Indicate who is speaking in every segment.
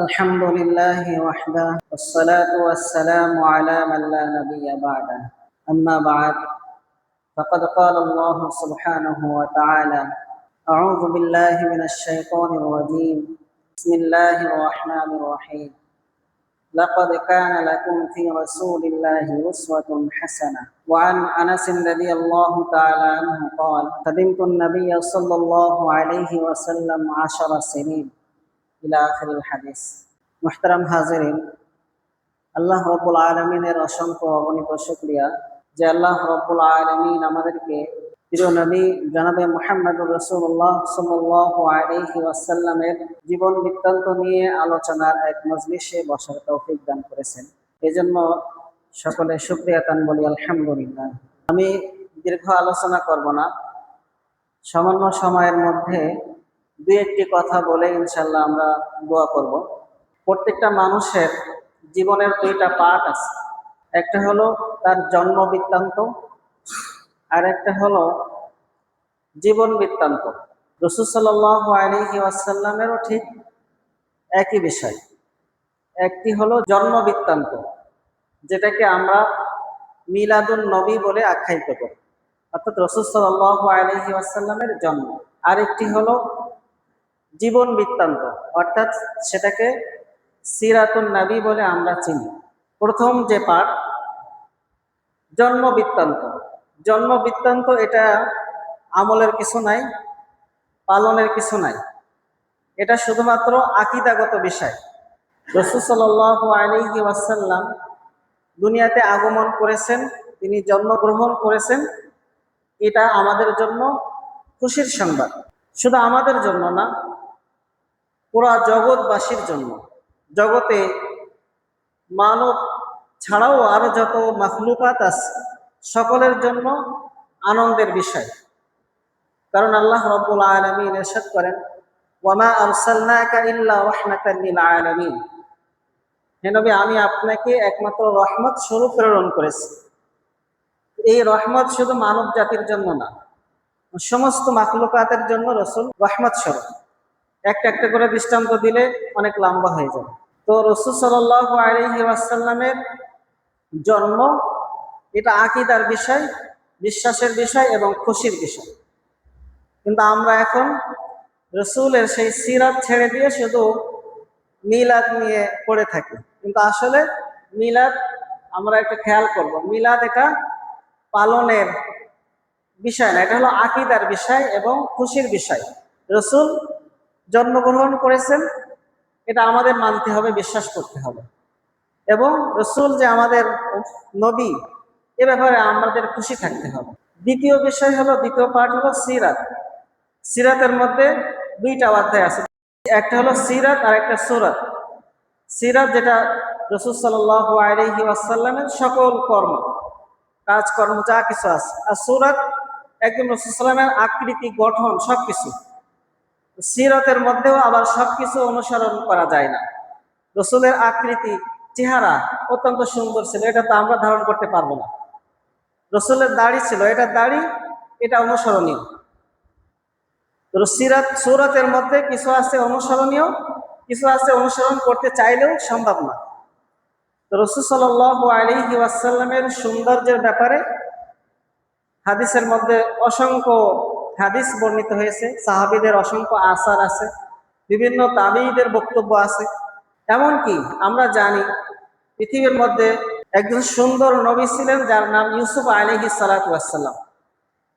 Speaker 1: الحمد لله وحده والصلاة والسلام على من لا نبي بعده أما بعد فقد قال الله سبحانه وتعالى أعوذ بالله من الشيطان الرجيم بسم الله الرحمن الرحيم لقد كان لكم في رسول الله أسوة حسنة وعن أنس رضي الله تعالى عنه قال خدمت النبي صلى الله عليه وسلم 10 سنين ইলা আখিরিল হাদিস। মুহতারাম হাজিরিন, আল্লাহ রাব্বুল আলামিনের অসংখ্য অগণিত শুকরিয়া যে আল্লাহ রাব্বুল আলামিন আমাদেরকে প্রিয় নবী জনাবে মুহাম্মদুর রাসূলুল্লাহ সাল্লাল্লাহু আলাইহি ওয়াসাল্লামের জীবন বৃত্তান্ত নিয়ে আলোচনার এক মজলিসে বসার তৌফিক দান করেছেন। এজন্য সকলে শুকরিয়া তান বলি আলহামদুলিল্লাহ। আমি দীর্ঘ আলোচনা করব না, সামান্য সময়ের মধ্যে দুই একটি কথা বলে ইনশাল্লাহ আমরা দোয়া করব। প্রত্যেকটা মানুষের জীবনের দুইটা পার্ট আছে, একটা হলো তার জন্ম বৃত্তান্ত আর একটা হলো জীবন বৃত্তান্ত। রাসূল সাল্লাল্লাহু আলাইহি ওয়াসাল্লামেরও ঠিক একই বিষয়। একটি হলো জন্ম বৃত্তান্ত, যেটাকে আমরা মিলাদুন নবী বলে আখ্যায়িত করি, অর্থাৎ রাসূল সাল্লাল্লাহু আলাইহি ওয়াসাল্লামের জন্ম। আরেকটি হলো জীবন বৃত্তান্ত, অর্থাৎ সেটাকে সিরাতুন নবী বলে আমরা চিনি। প্রথম যে পাঠ জন্ম বৃত্তান্ত, জন্ম বৃত্তান্ত এটা আমলের কিছু নাই, পালনের কিছু নাই, এটা শুধুমাত্র আকীদাগত বিষয়। রাসূল সাল্লাল্লাহু আলাইহি ওয়াসাল্লাম দুনিয়াতে আগমন করেছেন, তিনি জন্মগ্রহণ করেছেন, এটা আমাদের জন্য খুশির সংবাদ। শুধু আমাদের জন্য না, পুরা জগৎবাসীর জন্য, জগতে মানব ছাড়াও আরো যত মাখলুকাত আছে সকলের জন্য আনন্দের বিষয়। কারণ আল্লাহ রাব্বুল আলামিন ইরশাদ করেন, ওয়ামা আরসালনাকা ইল্লা রাহমাতাল লিল আলামিন, হে নবী আমি আপনাকে একমাত্র রহমত স্বরূপ প্রেরণ করেছি। এই রহমত শুধু মানব জাতির জন্য না, সমস্ত মাখলুকাতের জন্য রাসূল রহমত স্বরূপ। একটা একটা করে দৃষ্টান্ত দিলে অনেক লম্বা হয়ে যাবে। তো রাসূল সাল্লাল্লাহু আলাইহি ওয়াসাল্লামের জন্ম এটা আকীদার বিষয়, বিশ্বাসের বিষয় এবং খুশির বিষয়। কিন্তু আমরা এখন রাসূলের সেই সিরাত ছেড়ে দিয়ে শুধু মিলাদ নিয়ে পড়ে থাকি। কিন্তু আসলে মিলাদ, আমরা একটা খেয়াল করব, মিলাদ এটা পালনের বিষয় না, এটা হলো আকীদার বিষয় এবং খুশির বিষয়। রাসূল জন্মগ্রহণ করেছেন, এটা আমাদের মানতে হবে, বিশ্বাস করতে হবে। এবং রাসূল যে আমাদের নবী, এ ব্যাপারে আমাদের খুশি থাকতে হবে। দ্বিতীয় বিষয় হলো, দ্বিতীয় পার্ট হলো সিরাত। সিরাতের মধ্যে দুইটা অধ্যায় আছে, একটা হলো সিরাত আর একটা সূরাত। সিরাত যেটা রাসূল সাল্লাল্লাহু আলাইহি ওয়াসাল্লামের সকল কর্ম, কাজকর্ম যা কিছু আছে। আর সূরাত একদম রাসূল সাল্লাল্লাহু আলাইহি ওয়াসাল্লামের আকৃতি, গঠন, সবকিছু। সিরাতের মধ্যেও আবার সবকিছু অনুসরণ করা যায় না। রাসূলের আকৃতি, চেহারা অত্যন্ত সুন্দর ছিল, এটা তো আমরা ধারণ করতে পারবো না। রাসূলের দাড়ি ছিল, এটা দাড়ি, এটা অনুসরণীয়। তো সিরাত সূরাতের মধ্যে কিছু আছে অনুসরণীয়, কিছু আছে অনুসরণ করতে চাইলেও সম্ভব না। তো রাসূল সাল্লাল্লাহু আলাইহি ওয়াসাল্লামের সৌন্দর্যের ব্যাপারে হাদিসের মধ্যে অসংখ্য হাদিস বর্ণিত হয়েছে, সাহাবীদের অসংখ্য আসার আছে, বিভিন্ন তাবিঈদের বক্তব্য আছে। এমনকি আমরা জানি পৃথিবীর মধ্যে একজন সুন্দর নবী ছিলেন যার নাম ইউসুফ আলাইহিস সালাতু ওয়াস সালাম।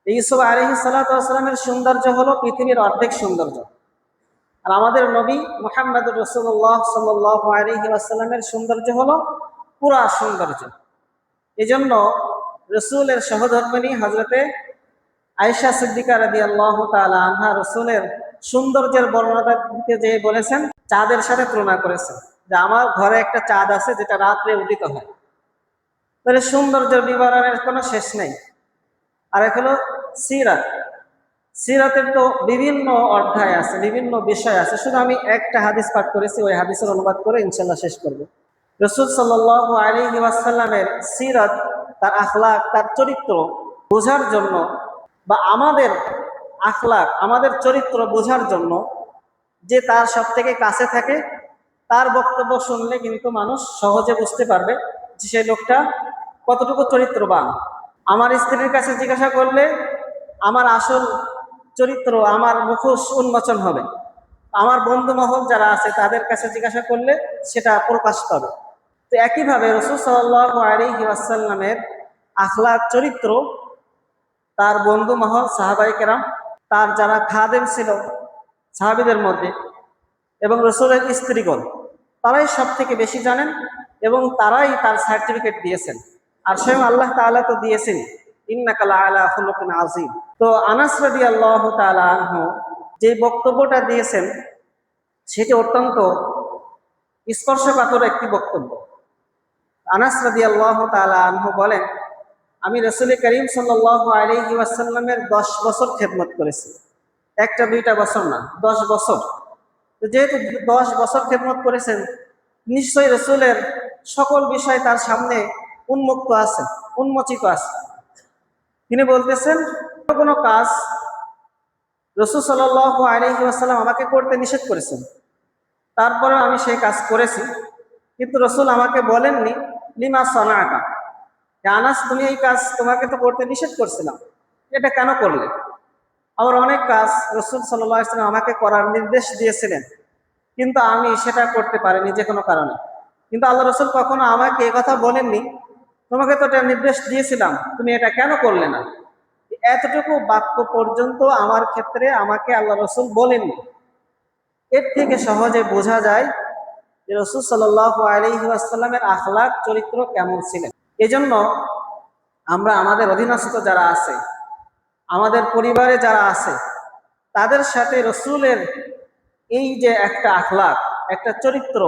Speaker 1: ইউসুফ আলাইহিস সালাতু ওয়াস সালামের সৌন্দর্য হলো পৃথিবীর অর্ধেক সৌন্দর্য। আর আমাদের নবী মুহাম্মদুর রাসূলুল্লাহ সাল্লাল্লাহু আলাইহি ওয়াসাল্লামের সৌন্দর্য হলো পুরা সৌন্দর্য। এজন্য রাসূলের সহধর্মিণী হযরতে আয়েশা সিদ্দিকা রাদিয়াল্লাহু তাআলা আনহা রাসূলের সৌন্দর্যের বর্ণনা দিতে যেয়ে বলেছেন, চাঁদের সাথে তুলনা করেছেন, যে আমার ঘরে একটা চাঁদ আছে যেটা রাত্রে উদিত হয়। তাহলে সৌন্দর্যের বিবরণের কোনো শেষ নেই। আর এক হলো সিরাত। সিরাতের তো বিভিন্ন অধ্যায় আছে, বিভিন্ন বিষয় আছে। শুধু আমি একটা হাদিস পাঠ করেছি, ওই হাদিসের অনুবাদ করে ইনশাআল্লাহ শেষ করব। রাসূল সাল্লাল্লাহু আলাইহি ওয়াসাল্লামের সিরাত, তার আখলাক, তার চরিত্র বোঝার জন্য, বা আমাদের আখলাক, আমাদের চরিত্র বোঝার জন্য যে তার সব থেকে কাছে থাকে তার বক্তব্য শুনলে কিন্তু মানুষ সহজে বুঝতে পারবে যে সেই লোকটা কতটুকু চরিত্রবান। আমার স্ত্রীর কাছে জিজ্ঞাসা করলে আমার আসল চরিত্র, আমার মুখোশ উন্মোচন হবে। আমার বন্ধু মহল যারা আছে তাদের কাছে জিজ্ঞাসা করলে সেটা প্রকাশ পাবে। তো একইভাবে রাসূল সাল্লাল্লাহু আলাইহি ওয়াসাল্লামের আখলাক চরিত্র, তার বন্ধু মহল সাহাবায়ে কেরাম, তার যারা খাদেম ছিল সাহাবীদের মধ্যে, এবং রাসূলের স্ত্রীগণ, তারাই সব থেকে বেশি জানেন এবং তারাই তার সার্টিফিকেট দিয়েছেন। আর স্বয়ং আল্লাহ তাআলা তো দিয়েছেন, ইন্নাকা লাআলা খুলুকিন আযীম। তো আনাস রাদিয়াল্লাহু তাআলা আনহু যে বক্তব্যটা দিয়েছেন সেটি অত্যন্ত স্পর্শকাতর একটি বক্তব্য। আনাস রাদিয়াল্লাহু তাআলা আনহু বলেন, আমি রাসূল করিম সাল্লাল্লাহু আলাইহি ওয়াসাল্লামের 10 বছর খেদমত করেছি। একটা দুইটা বছর না, 10 বছর। তো যেহেতু 10 বছর খেদমত করেছেন, নিশ্চয়ই রাসূলের সকল বিষয় তার সামনে উন্মুক্ত আছে, উন্মোচিত আছে। তিনি বলতেছেন, কোনো কাজ রাসূল সাল্লাল্লাহু আলাইহি ওয়াসাল্লাম আমাকে করতে নিষেধ করেছেন, তারপরেও আমি সেই কাজ করেছি, কিন্তু রাসূল আমাকে বলেননি লিমা সানাআতা, আনাস তুমি এই কাজ তোমাকে তো করতে নিষেধ করছিলাম, এটা কেন করলে? আবার অনেক কাজ রাসূল সাল্লাল্লাহু আলাইহি ওয়াসাল্লাম আমাকে করার নির্দেশ দিয়েছিলেন, কিন্তু আমি সেটা করতে পারিনি যে কোনো কারণে। কিন্তু আল্লাহ রাসূল কখনো আমাকে এই কথা বলেননি, তোমাকে তো এটা নির্দেশ দিয়েছিলাম, তুমি এটা কেন করলে না? এতটুকু বাক্য পর্যন্ত আমার ক্ষেত্রে আমাকে আল্লাহ রাসূল বলেননি। এর থেকে সহজে বোঝা যায় যে রাসূল সাল্লাল্লাহু আলাইহি ওয়াসাল্লামের আখলাক চরিত্র কেমন ছিলেন। এজন্য আমরা আমাদের অধীনস্থ যারা আছে, আমাদের পরিবারে যারা আছে, তাদের সাথে রাসূলের এই যে একটা আখলাক, একটা চরিত্র,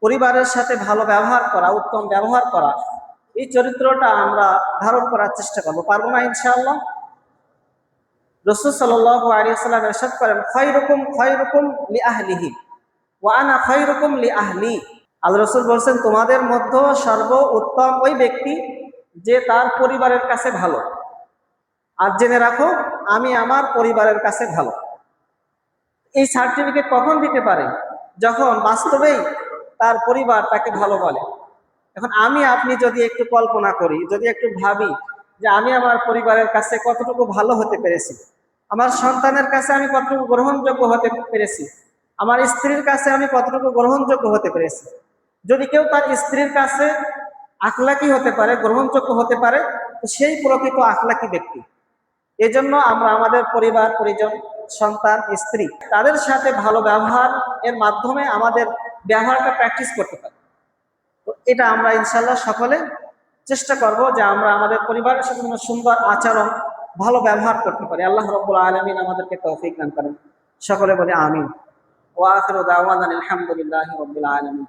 Speaker 1: পরিবারের সাথে ভালো ব্যবহার করা, উত্তম ব্যবহার করা, এই চরিত্রটা আমরা ধারণ করার চেষ্টা করবো। পারবো না ইনশাআল্লাহ? রাসূল সাল্লাল্লাহু আলাইহি ওয়াসাল্লাম ইরশাদ করেন, খায়রুকুম লিআহলিহি ওয়া আনা খায়রুকুম লিআহলি। আল্লাহ রাসূল বলেন, তোমাদের মধ্যে সর্ব উত্তম ওই ব্যক্তি যে তার পরিবারের কাছে ভালো। আর জেনে রাখো, আমি আমার পরিবারের কাছে ভালো। এই সার্টিফিকেট কখন দিতে পারে? যখন বাস্তবেই তার পরিবার তাকে ভালো বলে। এখন আমি আপনি যদি একটু কল্পনা করি, যদি একটু ভাবি যে আমি আমার পরিবারের কাছে কতটুকু ভালো হতে পেরেছি, আমার সন্তানের কাছে আমি কতটুকু গ্রহণযোগ্য হতে পেরেছি, আমার স্ত্রীর কাছে আমি কতটুকু গ্রহণযোগ্য হতে পেরেছি। যদি কেউ তার স্ত্রীর কাছে আখলাকি হতে পারে, গ্রহণযোগ্য হতে পারে, তো সেই প্রকৃত আখলাকি ব্যক্তি। এজন্য আমরা আমাদের পরিবার পরিজন, সন্তান, স্ত্রী, তাদের সাথে ভালো ব্যবহার এর মাধ্যমে আমাদের ব্যবহারটা প্র্যাকটিস করতে পারি। তো এটা আমরা ইনশাআল্লাহ সকলে চেষ্টা করব যে আমরা আমাদের পরিবারের সাথে সুন্দর আচরণ, ভালো ব্যবহার করতে পারি। আল্লাহ রাব্বুল আলামিন আমাদেরকে তৌফিক দান করেন। সকলে বলে আমিন। ওয়া আখিরু দাওয়ানা আলহামদুলিল্লাহি রাব্বিল আলামিন।